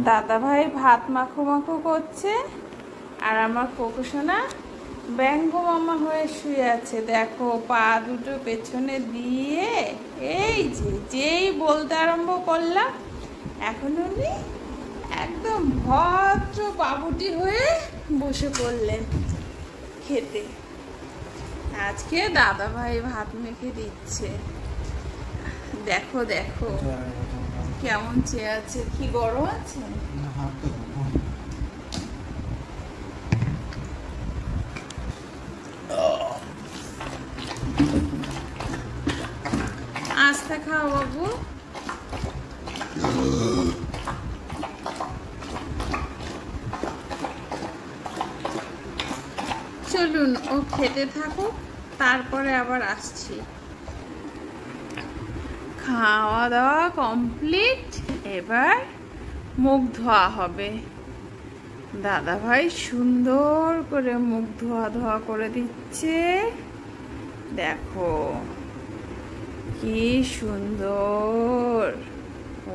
দাদা ভাই ভাত মাখো মাখো করছে আর আমার কোকোসোনা ব্যঙ্গ মামা হয়ে শুয়ে আছে। দেখো পা দুটো পেছনে দিয়ে এই যেই বলতে আরম্ভ করলাম এখন উনি একদম ভদ্র বাবুটি হয়ে বসে পড়লেন খেতে। আজকে দাদা ভাই ভাত মেখে দিচ্ছে। দেখো দেখো কেমন চেয়ে আছে, কি গরম আছে। আস্তে খাও বাবু। চলুন ও খেতে থাকুক, তারপরে আবার আসছি। খাওয়া দাওয়া কমপ্লিট, এবার মুখ ধোয়া হবে। দাদা ভাই সুন্দর করে মুখ ধোয়া করে দিচ্ছে। দেখো কি সুন্দর।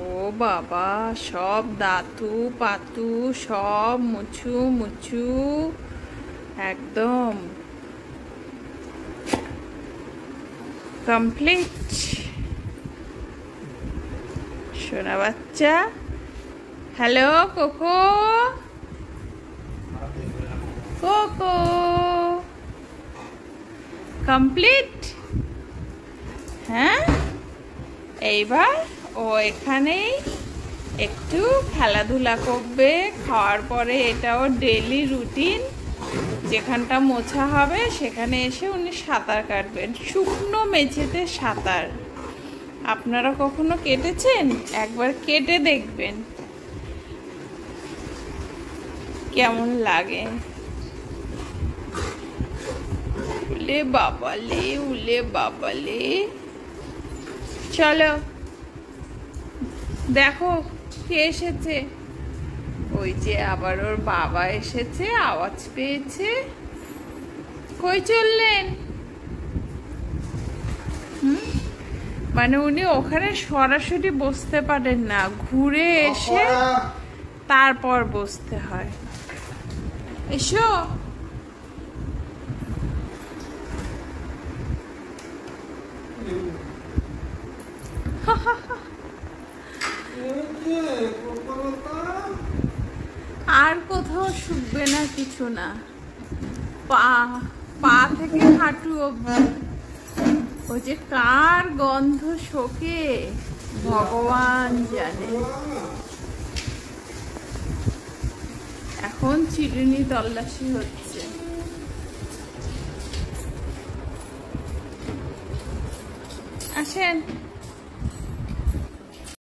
ও বাবা, সব দাঁতু পাতু সব মুছু মুছু একদম কমপ্লিট। সোনা বাচ্চা, হ্যালো কোকো কোকো, কমপ্লিট। হ্যাঁ, এইবার ও এখানেই একটু খেলাধুলা করবে। খাওয়ার পরে এটা ওর ডেইলি রুটিন। যেখানটা মোছা হবে সেখানে এসে উনি সাঁতার কাটবেন, শুকনো মেঝেতে সাঁতার। আপনারা কখনো কেটেছেন? একবার কেটে দেখবেন কেমন লাগে। উলে বাবালে, উলে বাবালে। চলো দেখো কে এসেছে। ওই যে আবার ওর বাবা এসেছে, আওয়াজ পেয়েছে। কই চললেন? মানে উনি ওখানে সরাসরি বসতে পারেন না, ঘুরে এসে তারপর বসতে হয়। এসো। আর কোথাও শুকবে না, কিছু না, পা থেকে হাঁটু অবধি। ওই যে কার গন্ধ শোকে ভগবান জানে। এখন চিরুনি তল্লাশি হচ্ছে। আসেন।